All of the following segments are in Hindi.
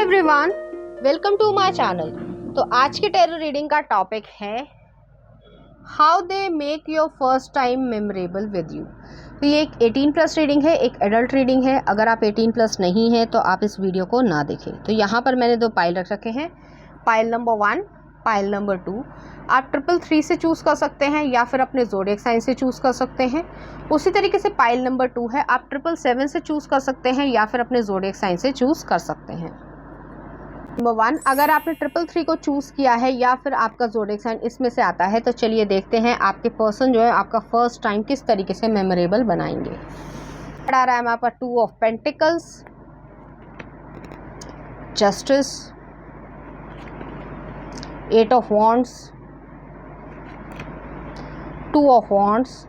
Everyone, welcome to my channel. तो आज के टैरो रीडिंग का टॉपिक है how they make your first time memorable with you. तो ये एक 18+ रीडिंग है, एक एडल्ट रीडिंग है। अगर आप 18+ नहीं है तो आप इस वीडियो को ना देखें। तो यहाँ पर मैंने 2 पाइल रख रखे हैं, पाइल नंबर 1, पाइल नंबर 2। आप 333 से चूज़ कर सकते हैं या फिर अपने ज़ोडिएक साइन से चूज़ कर सकते हैं। उसी तरीके से पाइल नंबर 2 है, आप 777 से चूज़ कर सकते हैं या फिर अपने ज़ोडिएक साइन से चूज़ कर सकते हैं। नंबर 1, अगर आपने 333 को चूज़ किया है या फिर आपका ज़ोडिएक साइन इसमें से आता है, तो चलिए देखते हैं आपके पर्सन जो है आपका फर्स्ट टाइम किस तरीके से मेमोरेबल बनाएंगे। आ रहा है हमारे पास 2 of pentacles, justice, 8 of wands, 2 of wands,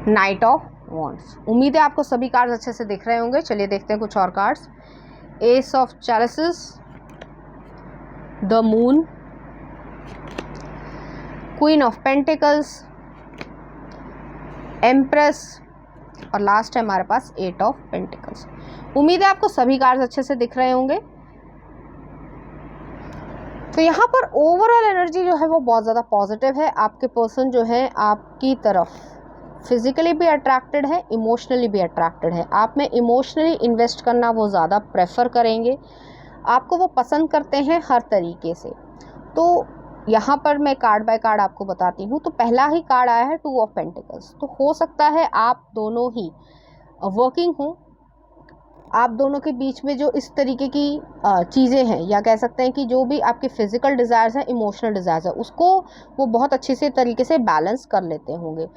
night of wands. उम्मीद है आपको सभी कार्ड्स अच्छे से दिख रहे होंगे। चलिए देखते हैं कुछ और cards. Ace of chalices, the moon, queen of pentacles, empress और लास्ट है हमारे पास 8 ऑफ पेंटिकल्स। उम्मीद है आपको सभी कार्ड्स अच्छे से दिख रहे होंगे। तो यहाँ पर ओवरऑल एनर्जी जो है वो बहुत ज़्यादा पॉजिटिव है। आपके पर्सन जो है आपकी तरफ फिजिकली भी अट्रैक्टेड है, इमोशनली भी अट्रैक्टेड है। आप में इमोशनली इन्वेस्ट करना वो ज़्यादा प्रेफर करेंगे, आपको वो पसंद करते हैं हर तरीके से। तो यहाँ पर मैं कार्ड बाय कार्ड आपको बताती हूँ। तो पहला ही कार्ड आया है 2 ऑफ पेंटिकल्स। तो हो सकता है आप दोनों ही वर्किंग हो, आप दोनों के बीच में जो इस तरीके की चीज़ें हैं, या कह सकते हैं कि जो भी आपके फिजिकल डिज़ायर्स हैं, इमोशनल डिज़ायर्स हैं, उसको वो बहुत अच्छे से तरीके से बैलेंस कर लेते होंगे।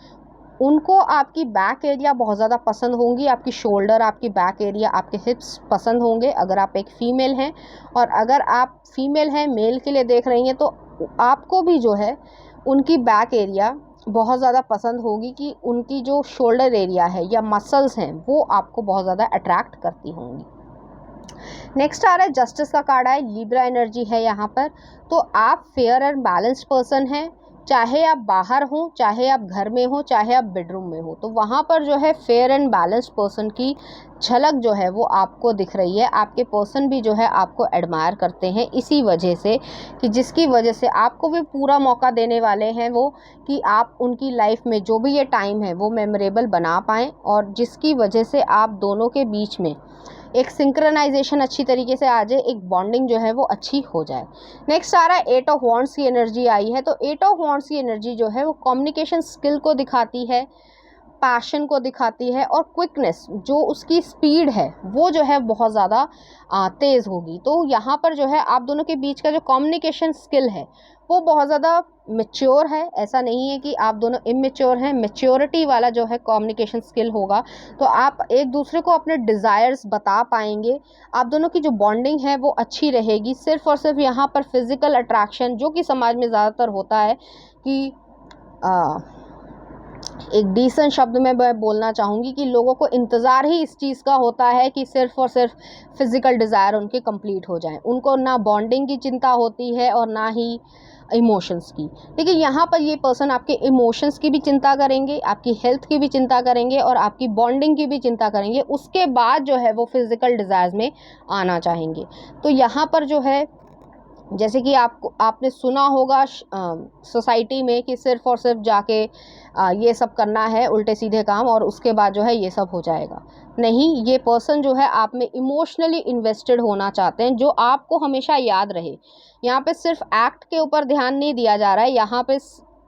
उनको आपकी बैक एरिया बहुत ज़्यादा पसंद होंगी, आपकी शोल्डर, आपकी बैक एरिया, आपके हिप्स पसंद होंगे अगर आप एक फ़ीमेल हैं। और अगर आप फीमेल हैं, मेल के लिए देख रही हैं, तो आपको भी जो है उनकी बैक एरिया बहुत ज़्यादा पसंद होगी, कि उनकी जो शोल्डर एरिया है या मसल्स हैं वो आपको बहुत ज़्यादा अट्रैक्ट करती होंगी। नेक्स्ट आ रहा है जस्टिस का कार्ड है, लिब्रा एनर्जी है यहाँ पर। तो आप फेयर एंड बैलेंस्ड पर्सन हैं, चाहे आप बाहर हो, चाहे आप घर में हो, चाहे आप बेडरूम में हो, तो वहाँ पर जो है फेयर एंड बैलेंस्ड पर्सन की झलक जो है वो आपको दिख रही है। आपके पर्सन भी जो है आपको एडमायर करते हैं इसी वजह से, कि जिसकी वजह से आपको भी पूरा मौका देने वाले हैं वो, कि आप उनकी लाइफ में जो भी ये टाइम है वो मेमोरेबल बना पाएँ, और जिसकी वजह से आप दोनों के बीच में एक सिंक्रोनाइजेशन अच्छी तरीके से आ जाए, एक बॉन्डिंग जो है वो अच्छी हो जाए। नेक्स्ट आ रहा है 8 ऑफ वॉन्ड्स की एनर्जी आई है। तो 8 ऑफ वॉन्ड्स की एनर्जी जो है वो कम्युनिकेशन स्किल को दिखाती है, पैशन को दिखाती है, और क्विकनेस, जो उसकी स्पीड है वो जो है बहुत ज़्यादा तेज़ होगी। तो यहाँ पर जो है आप दोनों के बीच का जो कम्युनिकेशन स्किल है वो बहुत ज़्यादा मैच्योर है। ऐसा नहीं है कि आप दोनों इमेच्योर हैं, मैच्योरिटी वाला जो है कम्युनिकेशन स्किल होगा। तो आप एक दूसरे को अपने डिज़ायर्स बता पाएंगे, आप दोनों की जो बॉन्डिंग है वो अच्छी रहेगी। सिर्फ़ और सिर्फ यहाँ पर फिज़िकल अट्रैक्शन, जो कि समाज में ज़्यादातर होता है, कि एक डिसेंट शब्द में मैं बोलना चाहूँगी कि लोगों को इंतज़ार ही इस चीज़ का होता है कि सिर्फ़ और सिर्फ फिज़िकल डिज़ायर उनके कंप्लीट हो जाएं। उनको ना बॉन्डिंग की चिंता होती है और ना ही इमोशंस की। लेकिन यहाँ पर ये पर्सन आपके इमोशंस की भी चिंता करेंगे, आपकी हेल्थ की भी चिंता करेंगे, और आपकी बॉन्डिंग की भी चिंता करेंगे। उसके बाद जो है वो फिज़िकल डिज़ायर्स में आना चाहेंगे। तो यहाँ पर जो है, जैसे कि आपने सुना होगा सोसाइटी में कि सिर्फ़ और सिर्फ जाके ये सब करना है, उल्टे सीधे काम, और उसके बाद जो है ये सब हो जाएगा। नहीं, ये पर्सन जो है आप में इमोशनली इन्वेस्टेड होना चाहते हैं, जो आपको हमेशा याद रहे। यहाँ पे सिर्फ एक्ट के ऊपर ध्यान नहीं दिया जा रहा है, यहाँ पे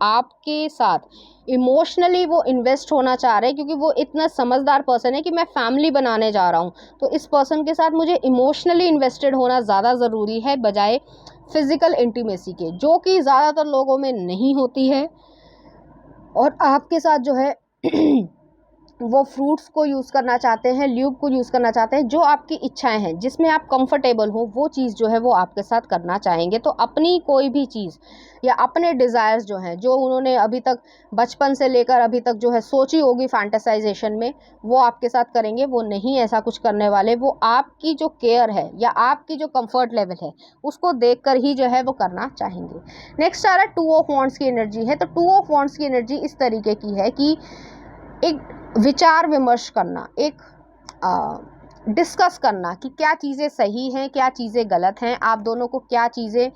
आपके साथ इमोशनली वो इन्वेस्ट होना चाह रहे हैं, क्योंकि वो इतना समझदार पर्सन है कि मैं फैमिली बनाने जा रहा हूँ। तो इस पर्सन के साथ मुझे इमोशनली इन्वेस्टेड होना ज़्यादा ज़रूरी है, बजाय फिज़िकल इंटीमेसी के, जो कि ज़्यादातर लोगों में नहीं होती है। और आपके साथ जो है वो फ्रूट्स को यूज़ करना चाहते हैं, ल्यूब को यूज़ करना चाहते हैं, जो आपकी इच्छाएं हैं, जिसमें आप कंफर्टेबल हो, वो चीज़ जो है वो आपके साथ करना चाहेंगे। तो अपनी कोई भी चीज़ या अपने डिज़ायर्स जो हैं, जो उन्होंने अभी तक बचपन से लेकर अभी तक जो है सोची होगी फैंटेसाइजेशन में, वो आपके साथ करेंगे। वो नहीं ऐसा कुछ करने वाले, वो आपकी जो केयर है या आपकी जो कंफर्ट लेवल है उसको देख कर ही जो है वो करना चाहेंगे। नेक्स्ट आ रहा है 2 ऑफ वॉन्ड्स की एनर्जी है। तो 2 ऑफ वॉन्ड्स की एनर्जी इस तरीके की है कि एक विचार विमर्श करना, एक डिस्कस करना कि क्या चीज़ें सही हैं, क्या चीज़ें गलत हैं, आप दोनों को क्या चीज़ें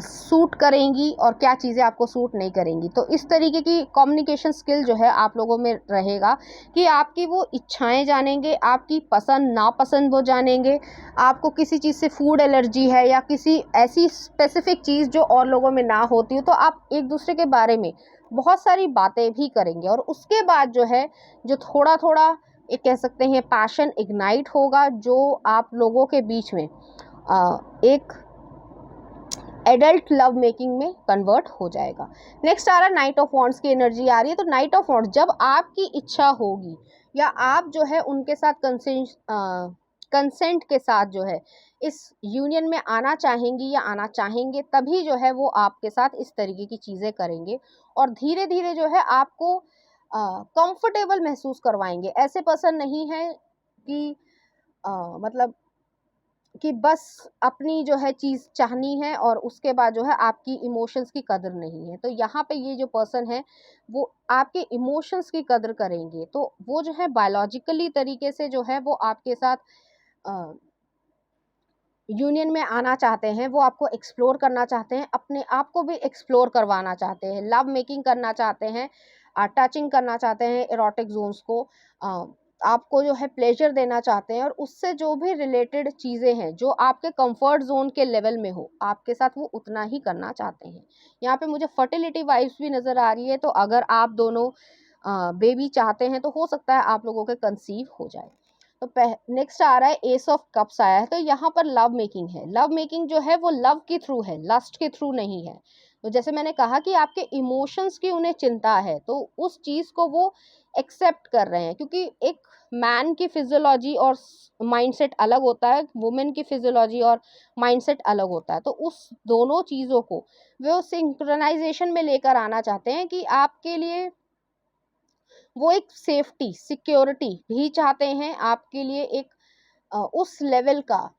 सूट करेंगी और क्या चीज़ें आपको सूट नहीं करेंगी। तो इस तरीके की कम्युनिकेशन स्किल जो है आप लोगों में रहेगा कि आपकी वो इच्छाएं जानेंगे, आपकी पसंद नापसंद वो जानेंगे, आपको किसी चीज़ से फूड एलर्जी है या किसी ऐसी स्पेसिफिक चीज़ जो और लोगों में ना होती हो, तो आप एक दूसरे के बारे में बहुत सारी बातें भी करेंगे। और उसके बाद जो है, जो थोड़ा थोड़ा एक कह सकते हैं पैशन इग्नाइट होगा, जो आप लोगों के बीच में एक एडल्ट लव मेकिंग में कन्वर्ट हो जाएगा। नेक्स्ट आ रहा है नाइट ऑफ वॉन्ड्स की एनर्जी आ रही है। तो नाइट ऑफ वॉन्ड्स, जब आपकी इच्छा होगी या आप जो है उनके साथ कंसेंट के साथ जो है इस यूनियन में आना चाहेंगी या आना चाहेंगे, तभी जो है वो आपके साथ इस तरीके की चीज़ें करेंगे और धीरे धीरे जो है आपको कंफर्टेबल महसूस करवाएंगे। ऐसे पर्सन नहीं है कि मतलब कि बस अपनी जो है चीज़ चाहनी है और उसके बाद जो है आपकी इमोशंस की कदर नहीं है। तो यहाँ पे ये जो पर्सन है वो आपके इमोशंस की कदर करेंगे। तो वो जो है बायोलॉजिकली तरीके से जो है वो आपके साथ यूनियन में आना चाहते हैं, वो आपको एक्सप्लोर करना चाहते हैं, अपने आप को भी एक्सप्लोर करवाना चाहते हैं, लव मेकिंग करना चाहते हैं, टचिंग करना चाहते हैं एरोटिक जोन्स को, आपको जो है प्लेजर देना चाहते हैं और उससे जो भी रिलेटेड चीज़ें हैं जो आपके कंफर्ट जोन के लेवल में हो, आपके साथ वो उतना ही करना चाहते हैं। यहाँ पे मुझे फर्टिलिटी वाइब्स भी नज़र आ रही है। तो अगर आप दोनों बेबी चाहते हैं तो हो सकता है आप लोगों के कंसीव हो जाए। तो नेक्स्ट आ रहा है एस ऑफ कप्स आया है। तो यहाँ पर लव मेकिंग है। लव मेकिंग जो है वो लव के थ्रू है, लस्ट के थ्रू नहीं है। तो जैसे मैंने कहा कि आपके इमोशंस की उन्हें चिंता है, तो उस चीज़ को वो एक्सेप्ट कर रहे हैं, क्योंकि एक मैन की फिजियोलॉजी और माइंडसेट अलग होता है, वुमेन की फिजियोलॉजी और माइंडसेट अलग होता है। तो उस दोनों चीज़ों को वो सिंक्रोनाइजेशन में लेकर आना चाहते हैं कि आपके लिए वो एक सेफ्टी सिक्योरिटी भी चाहते हैं, आपके लिए एक उस लेवल का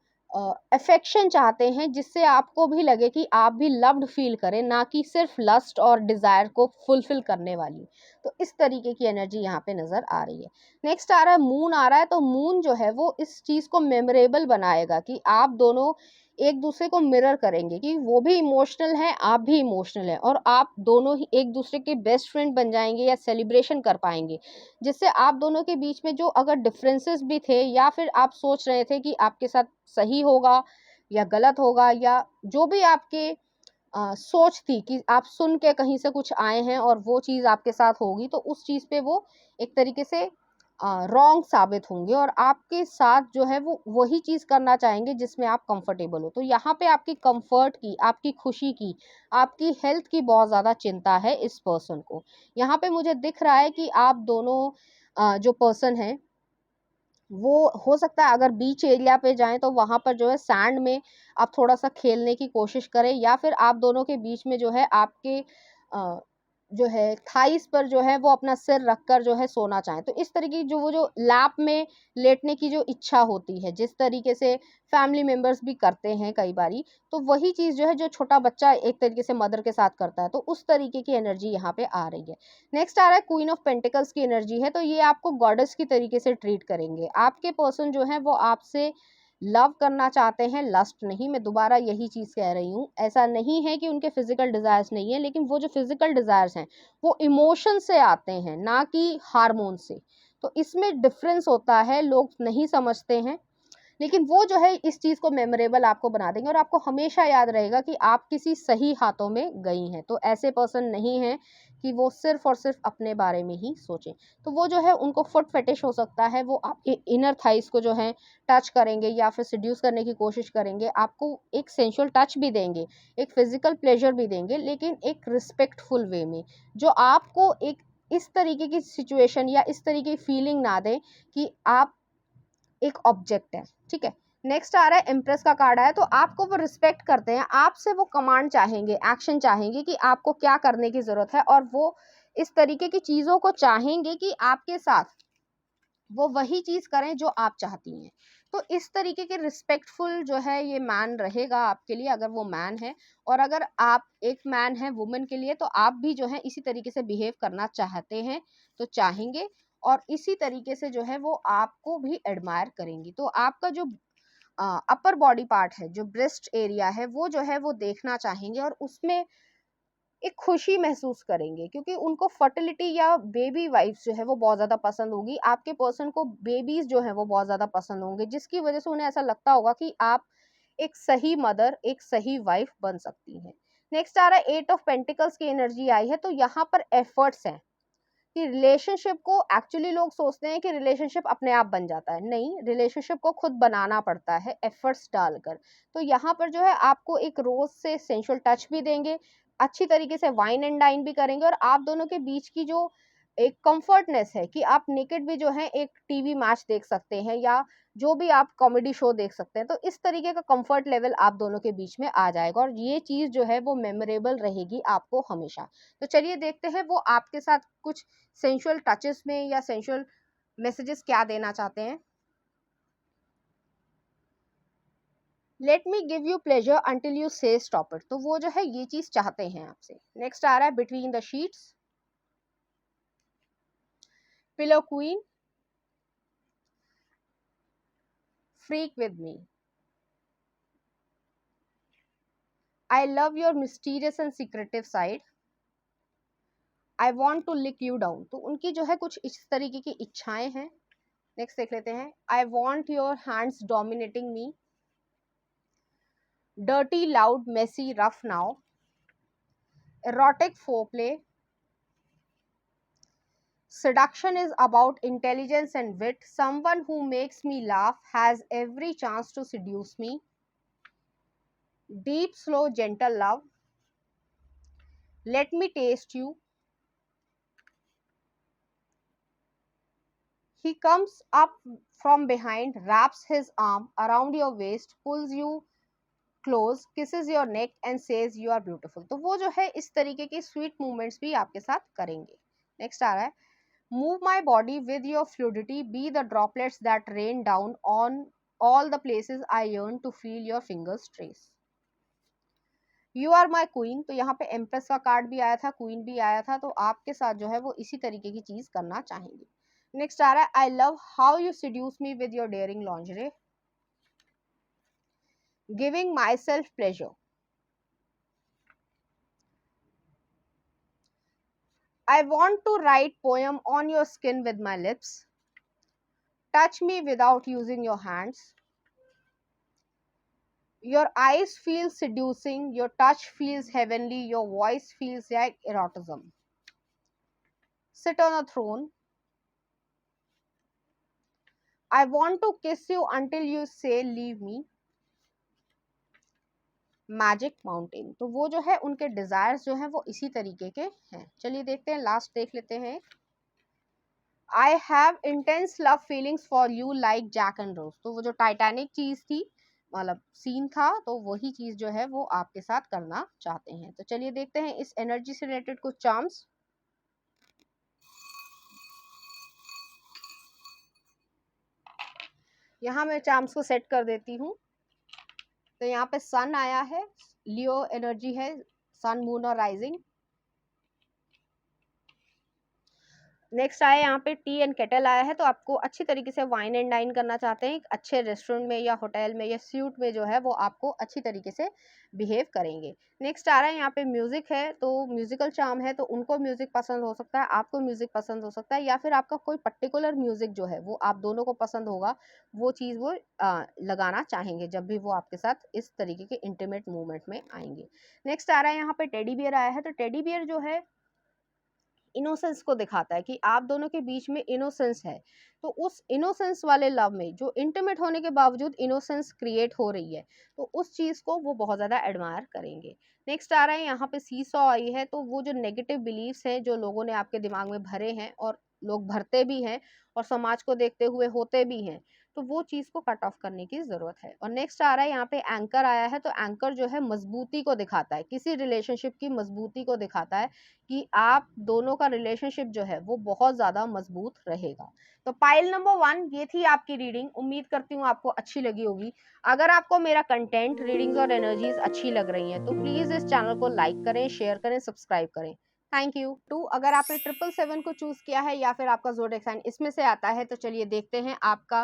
अफेक्शन चाहते हैं जिससे आपको भी लगे कि आप भी लव्ड फील करें, ना कि सिर्फ लस्ट और डिज़ायर को फुलफिल करने वाली। तो इस तरीके की एनर्जी यहाँ पे नज़र आ रही है। नेक्स्ट आ रहा है मून आ रहा है। तो मून जो है वो इस चीज़ को मेमोरेबल बनाएगा कि आप दोनों एक दूसरे को मिरर करेंगे, कि वो भी इमोशनल हैं, आप भी इमोशनल हैं, और आप दोनों ही एक दूसरे के बेस्ट फ्रेंड बन जाएंगे या सेलिब्रेशन कर पाएंगे, जिससे आप दोनों के बीच में जो अगर डिफरेंसेस भी थे या फिर आप सोच रहे थे कि आपके साथ सही होगा या गलत होगा, या जो भी आपके सोच थी कि आप सुन के कहीं से कुछ आए हैं और वो चीज़ आपके साथ होगी, तो उस चीज़ पे वो एक तरीके से रॉन्ग साबित होंगे और आपके साथ जो है वो वही चीज़ करना चाहेंगे जिसमें आप कंफर्टेबल हो। तो यहाँ पे आपकी कंफर्ट की, आपकी खुशी की, आपकी हेल्थ की बहुत ज़्यादा चिंता है इस पर्सन को। यहाँ पे मुझे दिख रहा है कि आप दोनों जो पर्सन हैं वो हो सकता है अगर बीच एरिया पे जाएँ तो वहाँ पर जो है सैंड में आप थोड़ा-सा खेलने की कोशिश करें, या फिर आप दोनों के बीच में जो है आपके अ, जो है थाइस पर जो है वो अपना सिर रखकर जो है सोना चाहें। तो इस तरीके की जो वो जो लैप में लेटने की जो इच्छा होती है, जिस तरीके से फैमिली मेंबर्स भी करते हैं कई बारी, तो वही चीज़ जो है जो छोटा बच्चा एक तरीके से मदर के साथ करता है, तो उस तरीके की एनर्जी यहाँ पे आ रही है। नेक्स्ट आ रहा है क्वीन ऑफ पेंटिकल्स की एनर्जी है। तो ये आपको गॉडेस की तरीके से ट्रीट करेंगे। आपके पर्सन जो है वो आपसे लव करना चाहते हैं, लस्ट नहीं। मैं दोबारा यही चीज़ कह रही हूँ, ऐसा नहीं है कि उनके फिजिकल डिज़ायर्स नहीं है, लेकिन वो जो फिजिकल डिज़ायर्स हैं वो इमोशन से आते हैं, ना कि हार्मोन से। तो इसमें डिफरेंस होता है, लोग नहीं समझते हैं, लेकिन वो जो है इस चीज़ को मेमोरेबल आपको बना देंगे और आपको हमेशा याद रहेगा कि आप किसी सही हाथों में गई हैं। तो ऐसे पर्सन नहीं हैं कि वो सिर्फ़ और सिर्फ़ अपने बारे में ही सोचें। तो वो जो है उनको फुट फेटिश हो सकता है, वो आपके इनर थाइज़ को जो है टच करेंगे या फिर सेड्यूस करने की कोशिश करेंगे। आपको एक सेंसुअल टच भी देंगे, एक फ़िज़िकल प्लेज़र भी देंगे, लेकिन एक रिस्पेक्टफुल वे में, जो आपको एक इस तरीके की सिचुएशन या इस तरीके की फीलिंग ना दें कि आप एक ऑब्जेक्ट है, ठीक है। नेक्स्ट आ रहा है एम्प्रेस का कार्ड आया। तो आपको वो रिस्पेक्ट करते हैं, आपसे वो कमांड चाहेंगे, एक्शन चाहेंगे कि आपको क्या करने की ज़रूरत है, और वो इस तरीके की चीज़ों को चाहेंगे कि आपके साथ वो वही चीज़ करें जो आप चाहती हैं। तो इस तरीके के रिस्पेक्टफुल जो है ये मैन रहेगा आपके लिए, अगर वो मैन है। और अगर आप एक मैन है वुमेन के लिए, तो आप भी जो है इसी तरीके से बिहेव करना चाहते हैं, तो चाहेंगे। और इसी तरीके से जो है वो आपको भी एडमायर करेंगी। तो आपका जो अपर बॉडी पार्ट है, जो ब्रेस्ट एरिया है, वो जो है वो देखना चाहेंगे और उसमें एक खुशी महसूस करेंगे, क्योंकि उनको फर्टिलिटी या बेबी वाइफ्स जो है वो बहुत ज़्यादा पसंद होगी। आपके पर्सन को बेबीज जो है वो बहुत ज़्यादा पसंद होंगे, जिसकी वजह से उन्हें ऐसा लगता होगा कि आप एक सही मदर, एक सही वाइफ बन सकती हैं। नेक्स्ट आ रहा है 8 ऑफ पेंटिकल्स की एनर्जी आई है, तो यहाँ पर एफर्ट्स हैं कि रिलेशनशिप को, एक्चुअली लोग सोचते हैं कि रिलेशनशिप अपने आप बन जाता है, नहीं, रिलेशनशिप को खुद बनाना पड़ता है एफर्ट्स डालकर। तो यहाँ पर जो है आपको एक रोज से सेंशुअल टच भी देंगे, अच्छी तरीके से वाइन एंड डाइन भी करेंगे, और आप दोनों के बीच की जो एक कंफर्टनेस है कि आप नेकेड भी जो है एक टीवी मैच देख सकते हैं या जो भी आप कॉमेडी शो देख सकते हैं, तो इस तरीके का कंफर्ट लेवल आप दोनों के बीच में आ जाएगा और ये चीज जो है वो मेमोरेबल रहेगी आपको हमेशा। तो चलिए देखते हैं वो आपके साथ कुछ सेंशुअल टचेस में या सेंशुअल मैसेजेस क्या देना चाहते हैं। Let me give you pleasure until you से स्टॉप इट, तो वो जो है ये चीज चाहते हैं आपसे। नेक्स्ट आ रहा है between the sheets, pillow queen, freak with me, I love your mysterious and secretive side, I want to lick you down, तो उनकी जो है कुछ इस तरीके की इच्छाएं हैं। नेक्स्ट देख लेते हैं, I want your hands dominating me, dirty loud messy rough now, erotic foreplay, seduction is about intelligence and wit, someone who makes me laugh has every chance to seduce me, deep slow gentle love, let me taste you, he comes up from behind, wraps his arm around your waist, pulls you close, kisses your neck and says you are beautiful, तो वो जो है इस तरीके के स्वीट मूवमेंट्स भी आपके साथ करेंगे। नेक्स्ट आ रहा है, move my body with your fluidity, be the droplets that rain down on all the places I yearn to feel your fingers trace, you are my queen, तो यहाँ पे एम्प्रेस का कार्ड भी आया था, क्वीन भी आया था, तो आपके साथ जो है वो इसी तरीके की चीज करना चाहेंगे। नेक्स्ट आ रहा है, I love how you seduce me with your daring lingerie, giving myself pleasure, I want to write poem on your skin with my lips, touch me without using your hands, your eyes feel seducing, your touch feels heavenly, your voice feels like erotism, sit on a throne, I want to kiss you until you say leave me, magic mountain, तो वो जो है उनके डिजायर्स जो हैं वो इसी तरीके के हैं। चलिए देखते हैं, लास्ट देख लेते हैं, I have intense love feelings for you like Jack and Rose, तो वो जो टाइटैनिक चीज थी, मतलब सीन था, तो वही चीज जो है वो आपके साथ करना चाहते हैं। तो चलिए देखते हैं इस एनर्जी से रिलेटेड कुछ चार्म्स। यहाँ मैं चार्म्स को सेट कर देती हूँ। तो यहाँ पे सन आया है, लियो एनर्जी है, सन मून और राइजिंग। नेक्स्ट आया यहाँ पे टी एंड केटल आया है, तो आपको अच्छी तरीके से वाइन एंड डाइन करना चाहते हैं, अच्छे रेस्टोरेंट में या होटल में या स्यूट में जो है वो आपको अच्छी तरीके से बिहेव करेंगे। नेक्स्ट आ रहा है यहाँ पे म्यूजिक है, तो म्यूजिकल चार्म है, तो उनको म्यूजिक पसंद हो सकता है, आपको म्यूजिक पसंद हो सकता है, या फिर आपका कोई पर्टिकुलर म्यूजिक जो है वो आप दोनों को पसंद होगा, वो चीज़ वो लगाना चाहेंगे जब भी वो आपके साथ इस तरीके के इंटीमेट मूवमेंट में आएंगे। नेक्स्ट आ रहा है यहाँ पे टेडी बियर आया है, तो टेडी बियर जो है इनोसेंस को दिखाता है कि आप दोनों के बीच में इनोसेंस है, तो उस इनोसेंस वाले लव में जो इंटीमेट होने के बावजूद इनोसेंस क्रिएट हो रही है, तो उस चीज को वो बहुत ज्यादा एडमायर करेंगे। नेक्स्ट आ रहा है यहाँ पे सीसॉ आई है, तो वो जो नेगेटिव बिलीव्स हैं जो लोगों ने आपके दिमाग में भरे हैं और लोग भरते भी हैं और समाज को देखते हुए होते भी हैं, तो वो चीज को कट ऑफ करने की जरूरत है। और नेक्स्ट आ रहा है यहाँ पे एंकर आया है, तो एंकर जो है मजबूती को दिखाता है, किसी रिलेशनशिप की मजबूती को दिखाता है कि आप दोनों का रिलेशनशिप जो है वो बहुत ज्यादा मजबूत रहेगा। तो पाइल नंबर 1 ये थी आपकी रीडिंग, उम्मीद करती हूँ आपको अच्छी लगी होगी। अगर आपको मेरा कंटेंट, रीडिंग्स और एनर्जीज अच्छी लग रही हैं तो प्लीज इस चैनल को लाइक करें, शेयर करें, सब्सक्राइब करें। Thank you. टू, अगर आपने 777 को चूज किया है या फिर आपका ज़ोडिएक साइन इसमें से आता है, तो चलिए देखते हैं आपका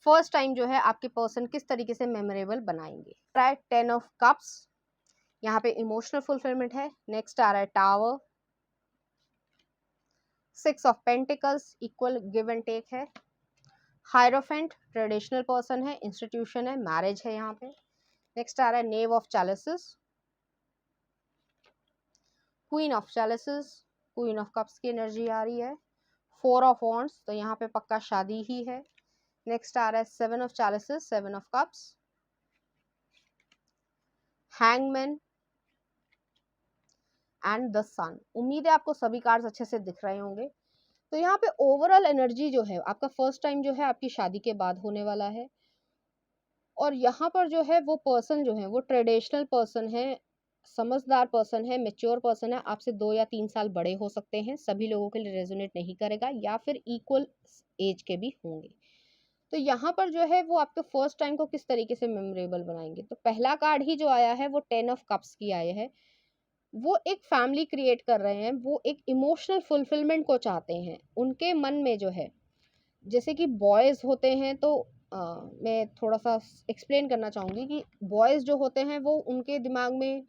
फर्स्ट टाइम जो है आपके पर्सन किस तरीके से मेमोरेबल बनाएंगे। राइट, 10 ऑफ कप्स, यहाँ पे इमोशनल फुलफिलमेंट है। नेक्स्ट आ रहा है tower, 6 of pentacles, equal give and take है। हायरोफेंट, ट्रेडिशनल पर्सन है, इंस्टीट्यूशन है, मैरिज है यहाँ पे। नेक्स्ट आ रहा है knave of chalices, queen of chalices, queen of cups की एनर्जी आ रही है। 4 ऑफ वॉन्ड्स, तो यहाँ पे पक्का शादी ही है। नेक्स्ट आ रहा है 7 of chalices, 7 of cups, hangman and the sun. उम्मीद है आपको सभी कार्ड्स अच्छे से दिख रहे होंगे। तो यहाँ पे ओवरऑल एनर्जी जो है आपका फर्स्ट टाइम जो है आपकी शादी के बाद होने वाला है। और यहाँ पर जो है वो पर्सन जो है वो ट्रेडिशनल पर्सन है, समझदार पर्सन है, मेच्योर पर्सन है, आपसे 2 या 3 साल बड़े हो सकते हैं, सभी लोगों के लिए रेजोनेट नहीं करेगा, या फिर इक्वल एज के भी होंगे। तो यहाँ पर जो है वो आपके फर्स्ट टाइम को किस तरीके से मेमोरेबल बनाएंगे। तो पहला कार्ड ही जो आया है वो 10 ऑफ कप्स की आया है। वो एक फैमिली क्रिएट कर रहे हैं, वो एक इमोशनल फुलफिलमेंट को चाहते हैं। उनके मन में जो है, जैसे कि बॉयज़ होते हैं तो मैं थोड़ा सा एक्सप्लेन करना चाहूँगी कि बॉयज़ जो होते हैं वो उनके दिमाग में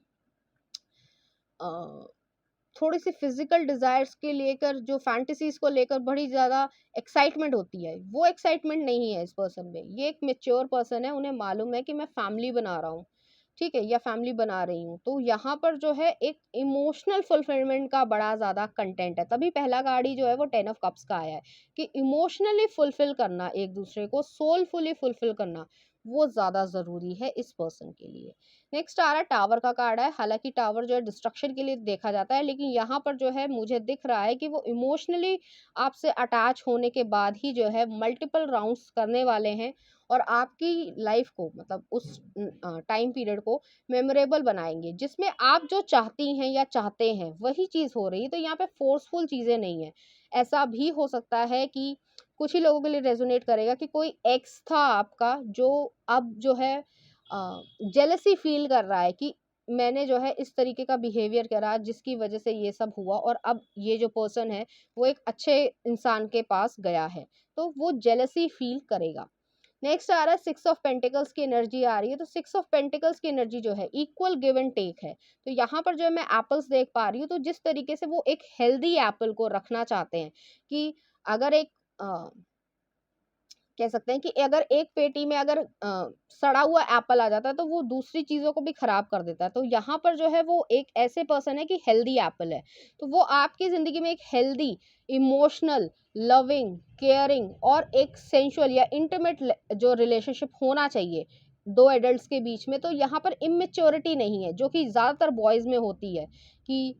थोड़ी सी फिजिकल डिज़ायर्स के लेकर, जो फैंटेसीज़ को लेकर बड़ी ज़्यादा एक्साइटमेंट होती है, वो एक्साइटमेंट नहीं है इस पर्सन में। ये एक मैच्योर पर्सन है, उन्हें मालूम है कि मैं फैमिली बना रहा हूँ, ठीक है, या फैमिली बना रही हूँ। तो यहाँ पर जो है एक इमोशनल फुलफिलमेंट का बड़ा ज़्यादा कंटेंट है, तभी पहला कार्ड ही जो है वो 10 ऑफ कप्स का आया है कि इमोशनली फुलफिल करना, एक दूसरे को सोलफुली फुलफिल करना, वो ज़्यादा ज़रूरी है इस पर्सन के लिए। नेक्स्ट आ रहा है टावर का कार्ड है। हालांकि टावर जो है डिस्ट्रक्शन के लिए देखा जाता है, लेकिन यहाँ पर जो है मुझे दिख रहा है कि वो इमोशनली आपसे अटैच होने के बाद ही जो है मल्टीपल राउंड्स करने वाले हैं और आपकी लाइफ को, मतलब उस टाइम पीरियड को मेमोरेबल बनाएंगे, जिसमें आप जो चाहती हैं या चाहते हैं वही चीज़ हो रही है। तो यहाँ पे फोर्सफुल चीज़ें नहीं है। ऐसा भी हो सकता है कि कुछ ही लोगों के लिए रेजोनेट करेगा कि कोई एक्स था आपका जो अब जो है जेलसी फील कर रहा है कि मैंने जो है इस तरीके का बिहेवियर करा जिसकी वजह से ये सब हुआ, और अब ये जो पर्सन है वो एक अच्छे इंसान के पास गया है, तो वो जेलसी फील करेगा। नेक्स्ट आ रहा है 6 ऑफ पेंटिकल्स की एनर्जी आ रही है। तो 6 ऑफ पेंटिकल्स की एनर्जी जो है इक्वल गिव एंड टेक है। तो यहाँ पर जो है मैं एप्पल्स देख पा रही हूँ, तो जिस तरीके से वो एक हेल्दी एप्पल को रखना चाहते हैं कि अगर एक कह सकते हैं कि अगर एक पेटी में अगर सड़ा हुआ एप्पल आ जाता है तो वो दूसरी चीज़ों को भी खराब कर देता है। तो यहाँ पर जो है वो एक ऐसे पर्सन है कि हेल्दी एप्पल है। तो वो आपकी ज़िंदगी में एक हेल्दी, इमोशनल, लविंग, केयरिंग और एक सेंसुअल या इंटीमेट जो रिलेशनशिप होना चाहिए 2 एडल्ट्स के बीच में, तो यहाँ पर इमेच्योरिटी नहीं है, जो कि ज़्यादातर बॉयज़ में होती है कि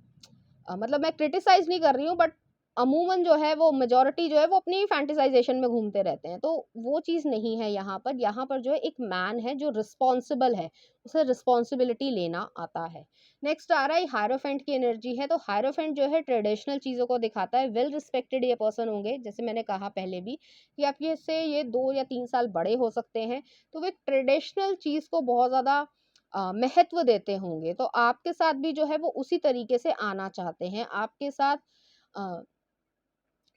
मतलब मैं क्रिटिसाइज़ नहीं कर रही हूँ, बट अमूमन जो है वो मेजॉरिटी जो है वो अपनी फैंटेसाइजेशन में घूमते रहते हैं। तो वो चीज़ नहीं है यहाँ पर। यहाँ पर जो है एक मैन है जो रिस्पॉन्सिबल है, उसे रिस्पॉन्सिबिलिटी लेना आता है। नेक्स्ट आ रहा है हायरोफेंट की एनर्जी है। तो हायरोफेंट जो है ट्रेडिशनल चीज़ों को दिखाता है। वेल रिस्पेक्टेड ये पर्सन होंगे, जैसे मैंने कहा पहले भी कि आप ये से ये 2 या 3 साल बड़े हो सकते हैं। तो वो एक ट्रेडिशनल चीज़ को बहुत ज़्यादा महत्व देते होंगे। तो आपके साथ भी जो है वो उसी तरीके से आना चाहते हैं। आपके साथ अ,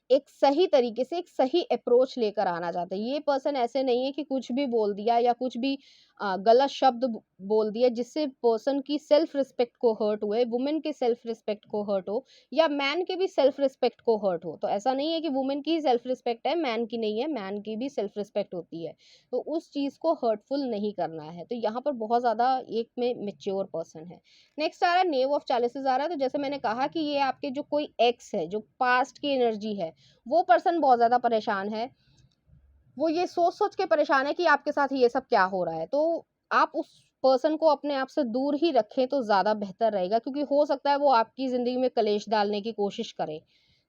एक सही तरीके से एक सही अप्रोच लेकर आना चाहते हैं। ये पर्सन ऐसे नहीं है कि कुछ भी बोल दिया या कुछ भी गलत शब्द बोल दिया जिससे पर्सन की सेल्फ रिस्पेक्ट को हर्ट हुए, वुमेन के सेल्फ रिस्पेक्ट को हर्ट हो या मैन के भी सेल्फ रिस्पेक्ट को हर्ट हो। तो ऐसा नहीं है कि वुमेन की सेल्फ रिस्पेक्ट है, मैन की नहीं है, मैन की भी सेल्फ रिस्पेक्ट होती है। तो उस चीज़ को हर्टफुल नहीं करना है। तो यहाँ पर बहुत ज़्यादा एक में मेच्योर पर्सन है। नेक्स्ट आ रहा है नेव ऑफ चैलिसेस आ रहा है। तो जैसे मैंने कहा कि ये आपके जो कोई एक्स है, जो पास्ट की एनर्जी है, वो पर्सन बहुत ज़्यादा परेशान है। वो ये सोच-सोच के परेशान है कि आपके साथ ये सब क्या हो रहा है। तो आप उस पर्सन को अपने आप से दूर ही रखें तो ज़्यादा बेहतर रहेगा, क्योंकि हो सकता है वो आपकी ज़िंदगी में कलेश डालने की कोशिश करे।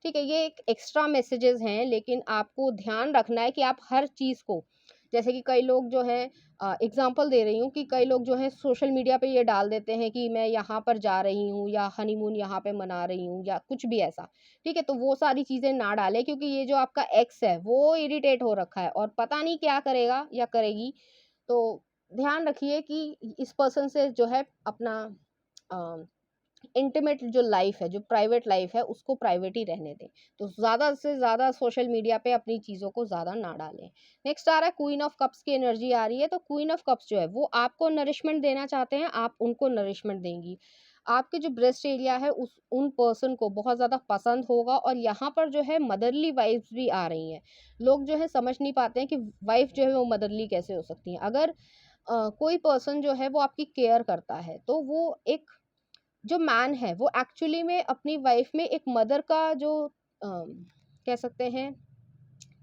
ठीक है? ये एक एक्स्ट्रा मैसेजेज़ हैं, लेकिन आपको ध्यान रखना है कि आप हर चीज़ को, जैसे कि कई लोग जो हैं एग्ज़ाम्पल दे रही हूँ कि कई लोग जो हैं सोशल मीडिया पे ये डाल देते हैं कि मैं यहाँ पर जा रही हूँ या हनीमून यहाँ पे मना रही हूँ या कुछ भी ऐसा। ठीक है? तो वो सारी चीज़ें ना डालें, क्योंकि ये जो आपका एक्स है वो इरिटेट हो रखा है और पता नहीं क्या करेगा या करेगी। तो ध्यान रखिए कि इस पर्सन से जो है अपना अ इंटीमेट जो लाइफ है, जो प्राइवेट लाइफ है, उसको प्राइवेट ही रहने दें। तो ज़्यादा से ज़्यादा सोशल मीडिया पे अपनी चीज़ों को ज़्यादा ना डालें। नेक्स्ट आ रहा है क्वीन ऑफ कप्स की एनर्जी आ रही है। तो क्वीन ऑफ कप्स जो है वो आपको नरिशमेंट देना चाहते हैं, आप उनको नरिशमेंट देंगी। आपके जो ब्रेस्ट एरिया है उस उन पर्सन को बहुत ज़्यादा पसंद होगा, और यहाँ पर जो है मदरली वाइब्स भी आ रही हैं। लोग जो है समझ नहीं पाते हैं कि वाइफ जो है वो मदरली कैसे हो सकती है। अगर कोई पर्सन जो है वो आपकी केयर करता है, तो वो एक जो मैन है वो एक्चुअली में अपनी वाइफ में एक मदर का जो कह सकते हैं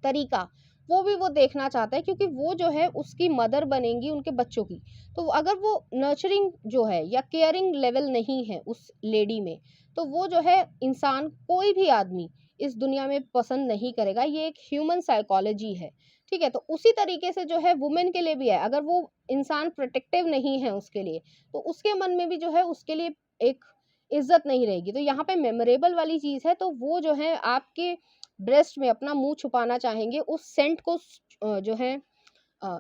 तरीका, वो भी वो देखना चाहता है, क्योंकि वो जो है उसकी मदर बनेंगी उनके बच्चों की। तो अगर वो नर्चरिंग जो है या केयरिंग लेवल नहीं है उस लेडी में, तो वो जो है इंसान, कोई भी आदमी इस दुनिया में पसंद नहीं करेगा। ये एक ह्यूमन साइकोलॉजी है, ठीक है। तो उसी तरीके से जो है वुमेन के लिए भी है। अगर वो इंसान प्रोटेक्टिव नहीं है उसके लिए, तो उसके मन में भी जो है उसके लिए एक इज्जत नहीं रहेगी। तो यहाँ पे मेमोरेबल वाली चीज़ है। तो वो जो है आपके ब्रेस्ट में अपना मुंह छुपाना चाहेंगे, उस सेंट को जो है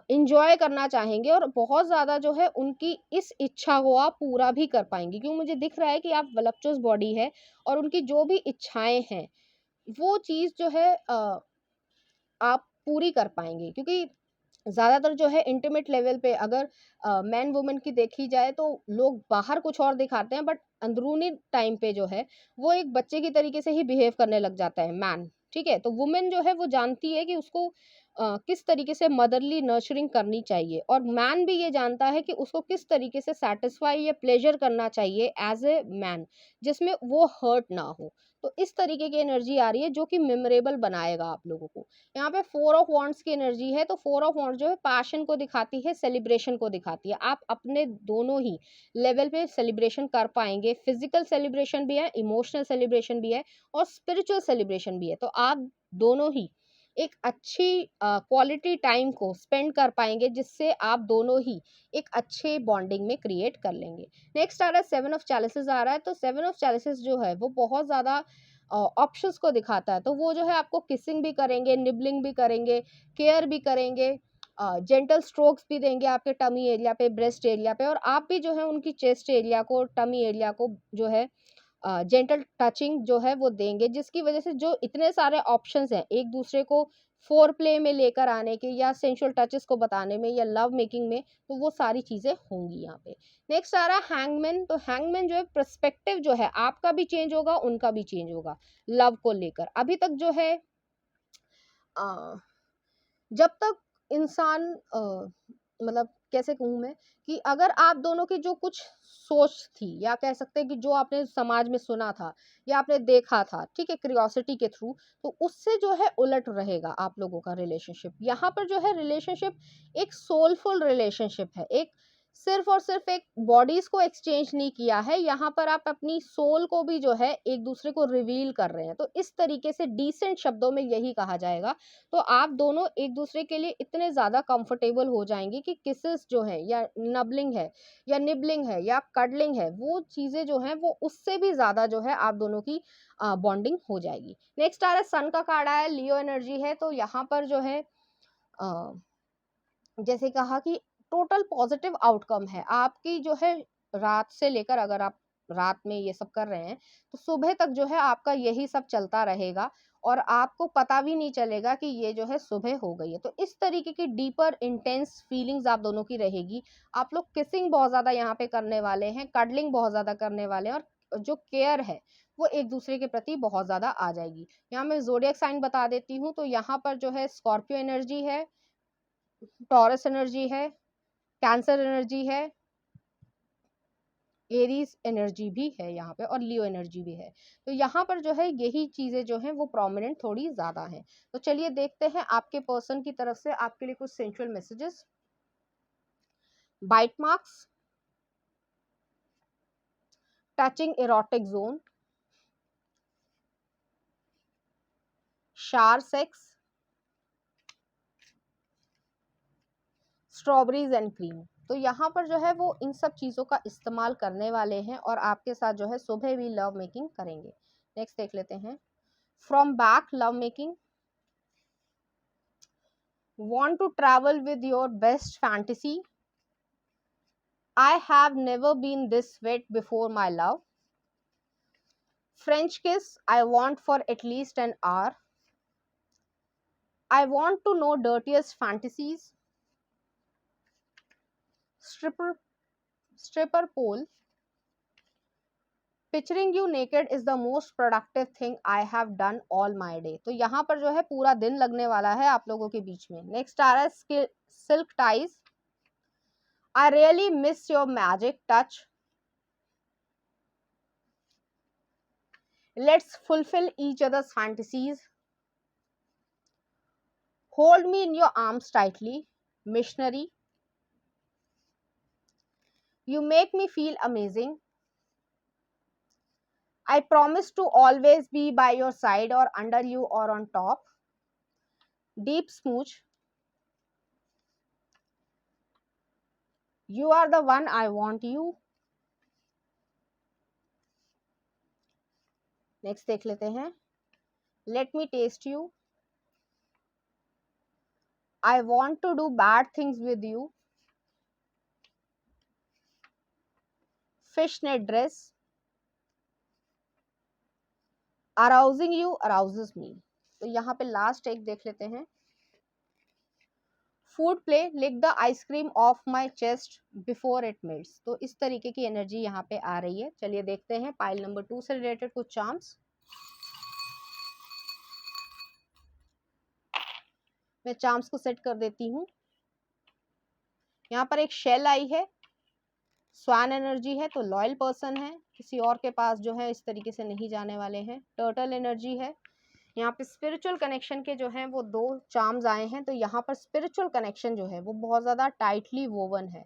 इंजॉय करना चाहेंगे, और बहुत ज़्यादा जो है उनकी इस इच्छा को आप पूरा भी कर पाएंगे। क्यों, मुझे दिख रहा है कि आप वलप्चुअस बॉडी है, और उनकी जो भी इच्छाएं हैं वो चीज़ जो है आप पूरी कर पाएंगे। क्योंकि ज़्यादातर जो है इंटीमेट लेवल पे अगर मैन वुमेन की देखी जाए, तो लोग बाहर कुछ और दिखाते हैं, बट अंदरूनी टाइम पे जो है वो एक बच्चे की तरीके से ही बिहेव करने लग जाता है मैन, ठीक है। तो वुमेन जो है वो जानती है कि उसको किस तरीके से मदरली नर्चरिंग करनी चाहिए, और मैन भी ये जानता है कि उसको किस तरीके से सेटिस्फाई या प्लेजर करना चाहिए एज ए मैन, जिसमें वो हर्ट ना हो। तो इस तरीके की एनर्जी आ रही है जो कि मेमोरेबल बनाएगा आप लोगों को। यहाँ पे 4 ऑफ वांड्स की एनर्जी है। तो 4 ऑफ वांड्स जो है पैशन को दिखाती है, सेलिब्रेशन को दिखाती है। आप अपने दोनों ही लेवल पे सेलिब्रेशन कर पाएंगे। फिजिकल सेलिब्रेशन भी है, इमोशनल सेलिब्रेशन भी है, और स्पिरिचुअल सेलिब्रेशन भी है। तो आप दोनों ही एक अच्छी क्वालिटी टाइम को स्पेंड कर पाएंगे, जिससे आप दोनों ही एक अच्छे बॉन्डिंग में क्रिएट कर लेंगे। नेक्स्ट आ रहा है 7 ऑफ चैलिसेस आ रहा है। तो 7 ऑफ चैलिसेस जो है वो बहुत ज़्यादा ऑप्शंस को दिखाता है। तो वो जो है आपको किसिंग भी करेंगे, निबलिंग भी करेंगे, केयर भी करेंगे, जेंटल स्ट्रोक्स भी देंगे आपके टमी एरिया पे, ब्रेस्ट एरिया पे, और आप भी जो है उनकी चेस्ट एरिया को, टमी एरिया को जो है जेंटल टचिंग जो है वो देंगे, जिसकी वजह से जो इतने सारे ऑप्शंस हैं एक दूसरे को फोर प्ले में लेकर आने के, या सेंशुअल टचेस को बताने में, या लव मेकिंग में, तो वो सारी चीज़ें होंगी यहाँ पे। नेक्स्ट आ रहा है हैंगमैन। तो हैंगमैन जो है पर्सपेक्टिव जो है आपका भी चेंज होगा, उनका भी चेंज होगा लव को लेकर। अभी तक जो है अ, जब तक इंसान मतलब कैसे कहूँ मैं, कि अगर आप दोनों की जो कुछ सोच थी, या कह सकते हैं कि जो आपने समाज में सुना था या आपने देखा था, ठीक है, क्यूरियोसिटी के थ्रू, तो उससे जो है उलट रहेगा आप लोगों का रिलेशनशिप। यहाँ पर जो है रिलेशनशिप एक सोलफुल रिलेशनशिप है। एक सिर्फ और सिर्फ एक बॉडीज को एक्सचेंज नहीं किया है, यहाँ पर आप अपनी सोल को भी जो है एक दूसरे को रिवील कर रहे हैं। तो इस तरीके से डिसेंट शब्दों में यही कहा जाएगा। तो आप दोनों एक दूसरे के लिए इतने ज़्यादा कंफर्टेबल हो जाएंगे कि किसेस जो है, या नबलिंग है, या निबलिंग है, या कडलिंग है, वो चीज़ें जो हैं वो उससे भी ज़्यादा जो है आप दोनों की बॉन्डिंग हो जाएगी। नेक्स्ट आ रहा है सन का कार्ड आया, लियो एनर्जी है। तो यहाँ पर जो है अ, जैसे कहा कि टोटल पॉजिटिव आउटकम है आपकी जो है। रात से लेकर, अगर आप रात में ये सब कर रहे हैं, तो सुबह तक जो है आपका यही सब चलता रहेगा, और आपको पता भी नहीं चलेगा कि ये जो है सुबह हो गई है। तो इस तरीके की डीपर इंटेंस फीलिंग्स आप दोनों की रहेगी। आप लोग किसिंग बहुत ज्यादा यहाँ पे करने वाले हैं, कडलिंग बहुत ज्यादा करने वाले हैं, और जो केयर है वो एक दूसरे के प्रति बहुत ज्यादा आ जाएगी। यहाँ मैं जोडियक साइन बता देती हूँ। तो यहाँ पर जो है स्कॉर्पियो एनर्जी है, टॉरस एनर्जी है, कैंसर एनर्जी है, एरीज एनर्जी भी है यहाँ पे, और लियो एनर्जी भी है। तो यहाँ पर जो है यही चीजें जो हैं वो प्रोमिनेंट थोड़ी ज्यादा हैं। तो चलिए देखते हैं आपके पर्सन की तरफ से आपके लिए कुछ sensual messages. Bite marks, touching erotic zone, shower sex, strawberries and cream. तो यहाँ पर जो है वो इन सब चीज़ों का इस्तेमाल करने वाले हैं, और आपके साथ जो है सुबह भी लव मेकिंग करेंगे। नेक्स्ट देख लेते हैं। From back love making, want to travel with your best fantasy, I have never been this wet before my love, French kiss, I want for at least an hour. I want to know dirtiest fantasies. Stripper pole. Picturing you naked is the most productive thing I have done all my day. तो यहाँ पर जो है पूरा दिन लगने वाला है आप लोगों के बीच में. नेक्स्ट आ रहा है silk ties. I really miss your magic touch. Let's fulfill each other's fantasies. Hold me in your arms tightly. Missionary. You make me feel amazing. I promise to always be by your side or under you or on top. Deep smooch. You are the one, I want you. Next देख लेते हैं. Let me taste you. I want to do bad things with you. Fishnet dress. Arousing you arouses me. तो यहाँ पे लास्ट एक देख लेते हैं. Food play, lick the ice cream off my chest before it melts. तो इस तरीके की एनर्जी यहाँ पे आ रही है. चलिए देखते हैं पाइल नंबर 2 से रिलेटेड कुछ चार्म्स. मैं चार्म्स को सेट कर देती हूँ. यहाँ पर एक शेल आई है. स्वान एनर्जी है तो लॉयल पर्सन है, किसी और के पास जो है इस तरीके से नहीं जाने वाले हैं. टर्टल एनर्जी है. यहाँ पे स्पिरिचुअल कनेक्शन के जो हैं वो 2 चार्म्स आए हैं. तो यहाँ पर स्पिरिचुअल कनेक्शन जो है वो बहुत ज़्यादा टाइटली वोवन है.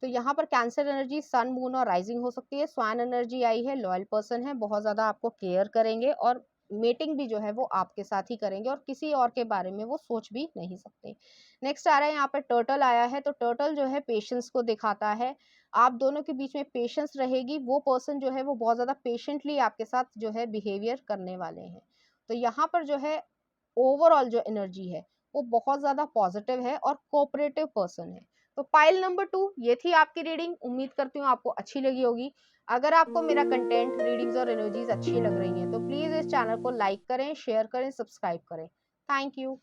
तो यहाँ पर कैंसर एनर्जी सन मून और राइजिंग हो सकती है. स्वान एनर्जी आई है, लॉयल पर्सन है, बहुत ज़्यादा आपको केयर करेंगे और मेटिंग भी जो है वो आपके साथ ही करेंगे और किसी और के बारे में वो सोच भी नहीं सकते. नेक्स्ट आ रहा है यहाँ पर टर्टल आया है. तो टर्टल जो है पेशेंस को दिखाता है. आप दोनों के बीच में पेशेंस रहेगी. वो पर्सन जो है वो बहुत ज़्यादा पेशेंटली आपके साथ जो है बिहेवियर करने वाले हैं. तो यहाँ पर जो है ओवरऑल जो एनर्जी है वो बहुत ज़्यादा पॉजिटिव है और कोऑपरेटिव पर्सन है. तो पाइल नंबर 2 ये थी आपकी रीडिंग. उम्मीद करती हूँ आपको अच्छी लगी होगी. अगर आपको मेरा कंटेंट, रीडिंग्स और एनर्जीज अच्छी लग रही हैं तो प्लीज़ इस चैनल को लाइक करें, शेयर करें, सब्सक्राइब करें. Thank you.